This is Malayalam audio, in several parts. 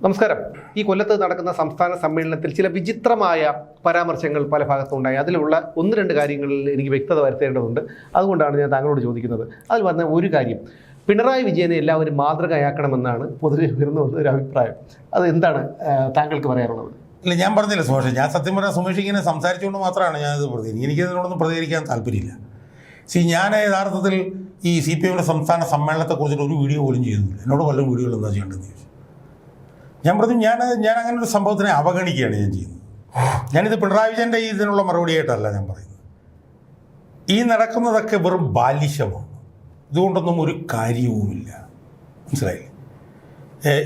നമസ്കാരം. ഈ കൊല്ലത്ത് നടക്കുന്ന സംസ്ഥാന സമ്മേളനത്തിൽ ചില വിചിത്രമായ പരാമർശങ്ങൾ പല ഭാഗത്തുണ്ടായി. അതിലുള്ള ഒന്ന് രണ്ട് കാര്യങ്ങളിൽ എനിക്ക് വ്യക്തത വരുത്തേണ്ടതുണ്ട്. അതുകൊണ്ടാണ് ഞാൻ താങ്കളോട് ചോദിക്കുന്നത്. അതിൽ വന്ന ഒരു കാര്യം, പിണറായി വിജയനെ എല്ലാവരും മാതൃകയാക്കണമെന്നാണ് പൊതുവെ ഉയർന്നു വന്ന ഒരു അഭിപ്രായം. അത് എന്താണ് താങ്കൾക്ക് പറയാനുള്ളത്? ഇല്ല, ഞാൻ പറഞ്ഞില്ല സുമേഷ്, ഞാൻ സത്യം പറഞ്ഞാൽ സുമേഷ് ഇങ്ങനെ സംസാരിച്ചുകൊണ്ട് മാത്രമാണ് ഞാനിത് പ്രതികരിക്കുന്നത്. എനിക്കതിനോടൊന്നും പ്രതികരിക്കാൻ താല്പര്യമില്ല. ഞാൻ യഥാർത്ഥത്തിൽ ഈ CPM സംസ്ഥാന സമ്മേളനത്തെക്കുറിച്ചിട്ട് ഒരു വീഡിയോ പോലും ചെയ്തില്ല. എന്നോട് പല വീഡിയോകൾ എന്താ ചെയ്യേണ്ടതെന്ന് ചോദിച്ചു. ഞാൻ പറഞ്ഞു, ഞാൻ അങ്ങനെ ഒരു സംഭവത്തിനെ അവഗണിക്കുകയാണ് ഞാൻ ചെയ്യുന്നത്. ഞാനിത് പിണറായി വിജയൻ്റെ ഇതിനുള്ള മറുപടിയായിട്ടല്ല ഞാൻ പറയുന്നത്. ഈ നടക്കുന്നതൊക്കെ വെറും ബാലിശമാണ്. ഇതുകൊണ്ടൊന്നും ഒരു കാര്യവുമില്ല. മനസ്സിലായില്ലേ?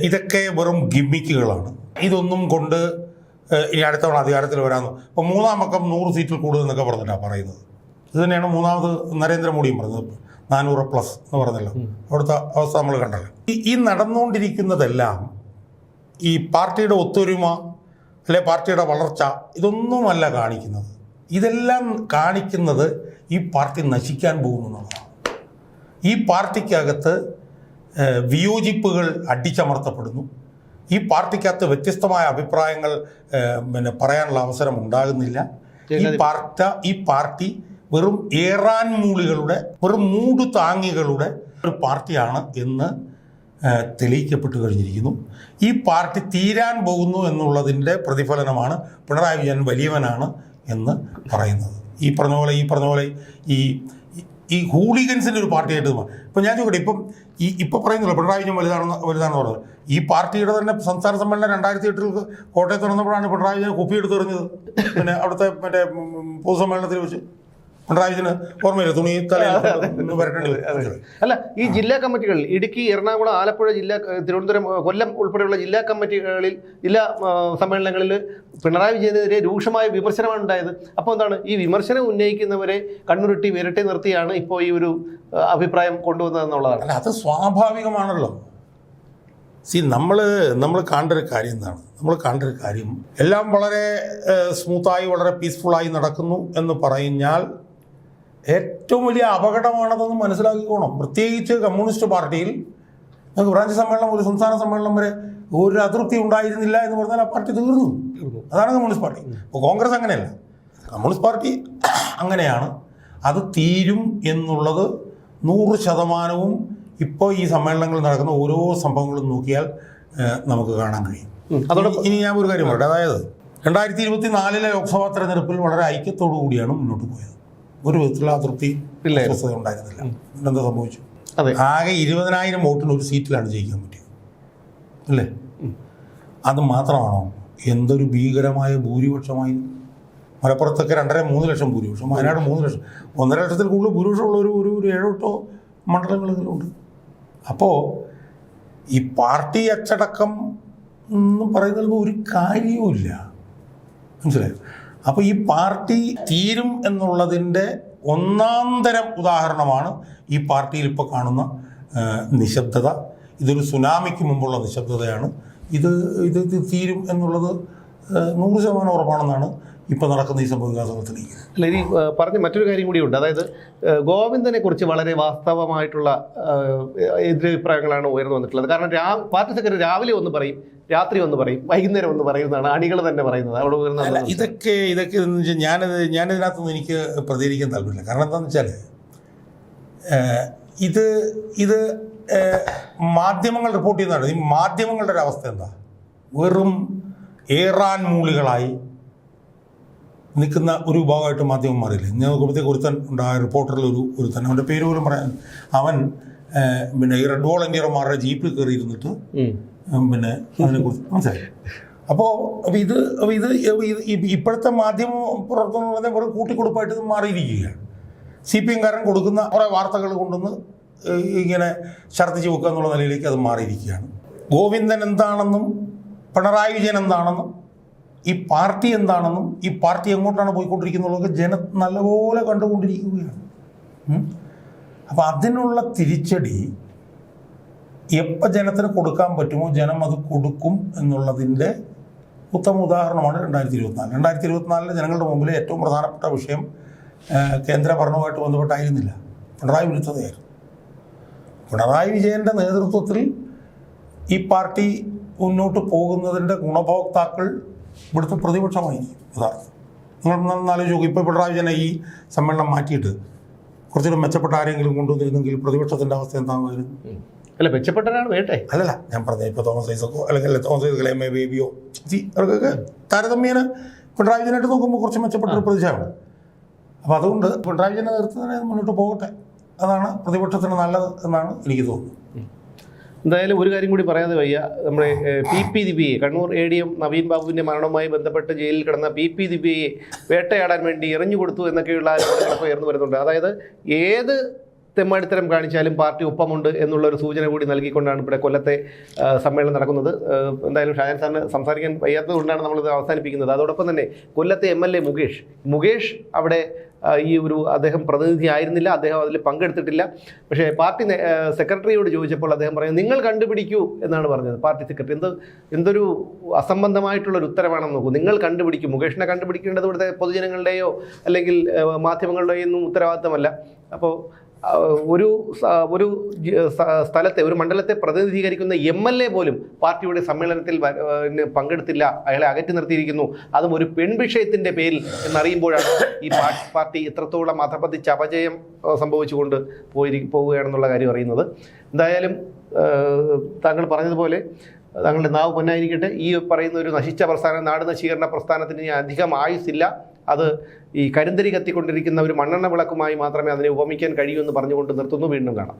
ഇതൊക്കെ വെറും ഗിമ്മിക്കുകളാണ്. ഇതൊന്നും കൊണ്ട് ഇനി അടുത്തവണ അധികാരത്തിൽ വരാമെന്ന്, ഇപ്പോൾ മൂന്നാം പക്കം 100 സീറ്റിൽ കൂടുതൽ എന്നൊക്കെ പറഞ്ഞിട്ടാണ് പറയുന്നത്. ഇത് തന്നെയാണ് മൂന്നാമത് നരേന്ദ്രമോദിയും പറഞ്ഞത്, 400+ എന്ന് പറഞ്ഞല്ലോ. അവിടുത്തെ അവസ്ഥ നമ്മൾ കണ്ടല്ലോ. ഈ നടന്നുകൊണ്ടിരിക്കുന്നതെല്ലാം ഈ പാർട്ടിയുടെ ഒത്തൊരുമ അല്ലെ പാർട്ടിയുടെ വളർച്ച ഇതൊന്നുമല്ല കാണിക്കുന്നത്. ഇതെല്ലാം കാണിക്കുന്നത് ഈ പാർട്ടി നശിക്കാൻ പോകുന്നു എന്നുള്ളതാണ്. ഈ പാർട്ടിക്കകത്ത് വിയോജിപ്പുകൾ അടിച്ചമർത്തപ്പെടുന്നു. ഈ പാർട്ടിക്കകത്ത് വ്യത്യസ്തമായ അഭിപ്രായങ്ങൾ പറയാനുള്ള അവസരം ഉണ്ടാകുന്നില്ല. ഈ പാർട്ടി വെറും ഏറാൻ മൂളികളുടെ, വെറും മൂട് താങ്ങികളുടെ ഒരു പാർട്ടിയാണ് എന്ന് തെളിയിക്കപ്പെട്ട് കഴിഞ്ഞിരിക്കുന്നു. ഈ പാർട്ടി തീരാൻ പോകുന്നു എന്നുള്ളതിൻ്റെ പ്രതിഫലനമാണ് പിണറായി വിജയൻ വലിയവനാണ് എന്ന് പറയുന്നത്. ഈ പറഞ്ഞ പോലെ ഈ ഹൂളിഗൻസിൻ്റെ ഒരു പാർട്ടിയായിട്ട് ഇപ്പം ഞാൻ ചോദിക്കട്ടെ, ഇപ്പം പറയുന്നില്ല പിണറായി വിജയൻ വലുതാണെന്ന് പറഞ്ഞത്. ഈ പാർട്ടിയുടെ തന്നെ സംസ്ഥാന സമ്മേളനം 2008 കോട്ടയത്ത് നടന്നപ്പോഴാണ് പിണറായി വിജയൻ കുപ്പിയെടുത്ത് എറിഞ്ഞത്. പിന്നെ അവിടുത്തെ മറ്റേ പൊതുസമ്മേളനത്തിൽ വെച്ച് പിണറായി വിജയന് ഓർമ്മയില്ല, തുണി അല്ല, ഈ ജില്ലാ കമ്മിറ്റികളിൽ ഇടുക്കി, എറണാകുളം, ആലപ്പുഴ ജില്ലാ, തിരുവനന്തപുരം, കൊല്ലം ഉൾപ്പെടെയുള്ള ജില്ലാ കമ്മിറ്റികളിൽ, ജില്ലാ സമ്മേളനങ്ങളിൽ പിണറായി വിജയനെതിരെ രൂക്ഷമായ വിമർശനമാണ് ഉണ്ടായത്. അപ്പോൾ എന്താണ്, ഈ വിമർശനം ഉന്നയിക്കുന്നവരെ കണ്ണുരുട്ടി വിരട്ടി നിർത്തിയാണ് ഇപ്പോൾ ഈ ഒരു അഭിപ്രായം കൊണ്ടുവന്നതെന്നുള്ളതാണ്. അല്ല, അത് സ്വാഭാവികമാണല്ലോ. നമ്മൾ കാണേണ്ട ഒരു കാര്യം എന്താണ്? നമ്മൾ കാണേണ്ട ഒരു കാര്യം, എല്ലാം വളരെ സ്മൂത്തായി വളരെ പീസ്ഫുള്ളായി നടക്കുന്നു എന്ന് പറഞ്ഞാൽ ഏറ്റവും വലിയ അപകടമാണതെന്ന് മനസ്സിലാക്കിക്കോണം. പ്രത്യേകിച്ച് കമ്മ്യൂണിസ്റ്റ് പാർട്ടിയിൽ നമുക്ക് ബ്രാഞ്ച് സമ്മേളനം ഒരു സംസ്ഥാന സമ്മേളനം വരെ ഒരു അതൃപ്തി ഉണ്ടായിരുന്നില്ല എന്ന് പറഞ്ഞാൽ ആ പാർട്ടി തീർന്നു. അതാണ് കമ്മ്യൂണിസ്റ്റ് പാർട്ടി. ഇപ്പോൾ കോൺഗ്രസ് അങ്ങനെയല്ല, കമ്മ്യൂണിസ്റ്റ് പാർട്ടി അങ്ങനെയാണ്. അത് തീരും എന്നുള്ളത് 100% ഇപ്പോൾ ഈ സമ്മേളനങ്ങളിൽ നടക്കുന്ന ഓരോ സംഭവങ്ങളും നോക്കിയാൽ നമുക്ക് കാണാൻ കഴിയും. ഇനി ഞാൻ ഒരു കാര്യം പറയട്ടെ. അതായത് 2024 ലോക്സഭാ തെരഞ്ഞെടുപ്പിൽ വളരെ ഐക്യത്തോടു കൂടിയാണ് മുന്നോട്ട് പോയത്. ഒരു വിധത്തിലുള്ള അതൃപ്തി സ്വസ്ഥത ഉണ്ടായിരുന്നില്ല. എന്താ സംഭവിച്ചു? ആകെ 20,000 വോട്ടിന് ഒരു സീറ്റിലാണ് ജയിക്കാൻ പറ്റിയത്, അല്ലേ? അത് മാത്രമാണോ? എന്തൊരു ഭീകരമായ ഭൂരിപക്ഷമായി. മലപ്പുറത്തൊക്കെ 2.5-3 ലക്ഷം ഭൂരിപക്ഷം, വയനാട് 3 ലക്ഷം, 1.5 ലക്ഷത്തിൽ കൂടുതൽ ഭൂരിപക്ഷമുള്ള ഒരു 7-8 മണ്ഡലങ്ങളിലുണ്ട്. അപ്പോൾ ഈ പാർട്ടി അച്ചടക്കം എന്ന് പറയുന്നതിൽ ഒരു കാര്യവുമില്ല. മനസ്സിലായോ? അപ്പോൾ ഈ പാർട്ടി തീരും എന്നുള്ളതിൻ്റെ ഒന്നാന്തരം ഉദാഹരണമാണ് ഈ പാർട്ടിയിൽ ഇപ്പോൾ കാണുന്ന നിശബ്ദത. ഇതൊരു സുനാമിക്ക് മുമ്പുള്ള നിശബ്ദതയാണ്. ഇത് തീരും എന്നുള്ളത് 100% ഉറപ്പാണെന്നാണ് ഇപ്പോൾ നടക്കുന്ന ഈ സംഭവ വികാസത്തിലേക്ക്. അല്ല, ഇനി പറഞ്ഞ മറ്റൊരു കാര്യം കൂടിയുണ്ട്. അതായത് ഗോവിന്ദനെ കുറിച്ച് വളരെ വാസ്തവമായിട്ടുള്ള എതിരഭിപ്രായങ്ങളാണ് ഉയർന്നു വന്നിട്ടുള്ളത്. കാരണം പാർട്ടി സെക്രട്ടറി രാവിലെ ഒന്ന് പറയും, രാത്രി ഒന്ന് പറയും, വൈകുന്നേരം ഒന്ന് പറയുന്നതാണ് അണികൾ തന്നെ പറയുന്നത്. അവിടെ ഉയർന്ന ഇതൊക്കെ എന്ന് വെച്ചാൽ ഞാനിതിനകത്തൊന്നും എനിക്ക് പ്രതികരിക്കാൻ താല്പര്യമില്ല. കാരണം എന്താണെന്ന് വെച്ചാൽ ഇത് മാധ്യമങ്ങൾ റിപ്പോർട്ട് ചെയ്യുന്നതാണ്. ഈ മാധ്യമങ്ങളുടെ ഒരു അവസ്ഥ എന്താ? വെറും ഏറാൻ മൂളികളായി നിൽക്കുന്ന ഒരു വിഭാഗമായിട്ട് മാധ്യമം മാറിയില്ലേ? ഞാൻ നോക്കുമ്പോഴത്തേക്ക് ഒരുത്തൻ ഉണ്ടായ റിപ്പോർട്ടറിൽ ഒരുത്തൻ, അവൻ്റെ പേര് പോലും പറയാൻ, അവൻ പിന്നെ ഈ റെഡ് വോളണ്ടിയർമാരുടെ ജീപ്പിൽ കയറി ഇരുന്നിട്ട് പിന്നെ അതിനെക്കുറിച്ച് മനസ്സിലായി. അപ്പോൾ ഇത് ഇപ്പോഴത്തെ മാധ്യമ പ്രവർത്തനം എന്ന് പറഞ്ഞാൽ വെറും കൂട്ടിക്കൊടുപ്പായിട്ട് ഇത് മാറിയിരിക്കുകയാണ്. CPM-കാരൻ കൊടുക്കുന്ന കുറേ വാർത്തകൾ കൊണ്ടുവന്ന് ഇങ്ങനെ ഛർദ്ദിച്ച് വെക്കുക എന്നുള്ള നിലയിലേക്ക് അത് മാറിയിരിക്കുകയാണ്. ഗോവിന്ദൻ എന്താണെന്നും പിണറായി വിജയൻ എന്താണെന്നും ഈ പാർട്ടി എന്താണെന്നും ഈ പാർട്ടി എങ്ങോട്ടാണ് പോയിക്കൊണ്ടിരിക്കുന്നതൊക്കെ ജനം നല്ലപോലെ കണ്ടുകൊണ്ടിരിക്കുകയാണ്. അപ്പോൾ അതിനുള്ള തിരിച്ചടി എപ്പോൾ ജനത്തിന് കൊടുക്കാൻ പറ്റുമോ ജനം അത് കൊടുക്കും എന്നുള്ളതിൻ്റെ ഉത്തമ ഉദാഹരണമാണ് 2024. 2024 ജനങ്ങളുടെ മുമ്പിലെ ഏറ്റവും പ്രധാനപ്പെട്ട വിഷയം കേന്ദ്ര ഭരണവുമായിട്ട് ബന്ധപ്പെട്ടായിരുന്നില്ല, പിണറായി വിരുദ്ധതയായിരുന്നു. പിണറായി വിജയൻ്റെ നേതൃത്വത്തിൽ ഈ പാർട്ടി മുന്നോട്ട് പോകുന്നതിൻ്റെ ഗുണഭോക്താക്കൾ ഇവിടുത്തെ പ്രതിപക്ഷമായിരിക്കും യഥാർത്ഥം. നിങ്ങൾ ആലോചിച്ച് നോക്കും, ഇപ്പോൾ പിണറായി വിജയനെ ഈ സമ്മേളനം മാറ്റിയിട്ട് കുറച്ചുകൂടെ മെച്ചപ്പെട്ട ആരെങ്കിലും കൊണ്ടുവന്നിരുന്നെങ്കിൽ പ്രതിപക്ഷത്തിൻ്റെ അവസ്ഥ എന്താകുമായിരുന്നു? അല്ല, മെച്ചപ്പെട്ടവരാണ് വേട്ടെ. അല്ലല്ല, ഞാൻ പറഞ്ഞത് ഇപ്പോൾ തോമസ് ഐസക്കോ അല്ലെങ്കിൽ തോമസ് ഐസക്കോ എം എ ബേബിയോ അവർക്കൊക്കെ താരതമ്യേന പിണറായി വിജയനായിട്ട് നോക്കുമ്പോൾ കുറച്ച് മെച്ചപ്പെട്ട ഒരു പ്രതിച്ഛായാണ്. അപ്പോൾ അതുകൊണ്ട് പിണറായി വിജയനെ നിർത്തുന്നതിനെ മുന്നോട്ട് പോകട്ടെ, അതാണ് പ്രതിപക്ഷത്തിന് നല്ലത് എന്നാണ് എനിക്ക് തോന്നുന്നത്. എന്തായാലും ഒരു കാര്യം കൂടി പറയാതെ വയ്യ, നമ്മുടെ PP ദിവ്യയെ, കണ്ണൂർ ADM നവീൻ ബാബുവിൻ്റെ മരണവുമായി ബന്ധപ്പെട്ട് ജയിലിൽ കിടന്ന PP ദിവ്യയെ വേട്ടയാടാൻ വേണ്ടി എറിഞ്ഞു കൊടുത്തു എന്നൊക്കെയുള്ള ആരോപണങ്ങളൊക്കെ ഉയർന്നു വരുന്നുണ്ട്. അതായത് ഏത് തെമ്മാടിത്തരം കാണിച്ചാലും പാർട്ടി ഒപ്പമുണ്ട് എന്നുള്ളൊരു സൂചന കൂടി നൽകിക്കൊണ്ടാണ് ഇവിടെ കൊല്ലത്തെ സമ്മേളനം നടക്കുന്നത്. എന്തായാലും ഷാജൻ സാറിന് സംസാരിക്കാൻ വയ്യാത്തത് കൊണ്ടാണ് നമ്മളിത് അവസാനിപ്പിക്കുന്നത്. അതോടൊപ്പം തന്നെ കൊല്ലത്തെ MLA മുകേഷ് അവിടെ ഈ ഒരു അദ്ദേഹം പ്രതിനിധി ആയിരുന്നില്ല, അദ്ദേഹം അതിൽ പങ്കെടുത്തിട്ടില്ല. പക്ഷേ പാർട്ടി സെക്രട്ടറിയോട് ചോദിച്ചപ്പോൾ അദ്ദേഹം പറയുന്നത് നിങ്ങൾ കണ്ടുപിടിക്കൂ എന്നാണ് പറഞ്ഞത്. പാർട്ടി സെക്രട്ടറി എന്തൊരു അസംബന്ധമായിട്ടുള്ളൊരു ഉത്തരവാണെന്ന് നോക്കൂ. നിങ്ങൾ കണ്ടുപിടിക്കൂ. മുകേഷിനെ കണ്ടുപിടിക്കേണ്ടത് ഇവിടുത്തെ പൊതുജനങ്ങളുടെയോ അല്ലെങ്കിൽ മാധ്യമങ്ങളുടെയോ ഒന്നും ഉത്തരവാദിത്തമല്ല. അപ്പോൾ ഒരു സ്ഥലത്തെ, ഒരു മണ്ഡലത്തെ പ്രതിനിധീകരിക്കുന്ന MLA പോലും പാർട്ടിയുടെ സമ്മേളനത്തിൽ പങ്കെടുത്തില്ല, അയാളെ അകറ്റി നിർത്തിയിരിക്കുന്നു, അതും ഒരു പെൺവിഷയത്തിൻ്റെ പേരിൽ എന്നറിയുമ്പോഴാണ് ഈ പാർട്ടി ഇത്രത്തോളം അധപതിച്ച് അപജയം സംഭവിച്ചുകൊണ്ട് പോവുകയാണെന്നുള്ള കാര്യം അറിയുന്നത്. എന്തായാലും താങ്കൾ പറഞ്ഞതുപോലെ താങ്കളുടെ നാവ് പൊന്നായിരിക്കട്ടെ. ഈ പറയുന്ന ഒരു നശിച്ച പ്രസ്ഥാനം, നാട് നശീകരണ പ്രസ്ഥാനത്തിന് ഇനി അധികം ആയുസ്സില്ല. അത് ഈ കരിന്തരി കത്തിക്കൊണ്ടിരിക്കുന്ന ഒരു മണ്ണെണ്ണ വിളക്കുമായി മാത്രമേ അതിനെ ഉപമിക്കാൻ കഴിയൂ എന്ന് പറഞ്ഞുകൊണ്ട് നിർത്തുന്നു. വീണ്ടും കാണാം.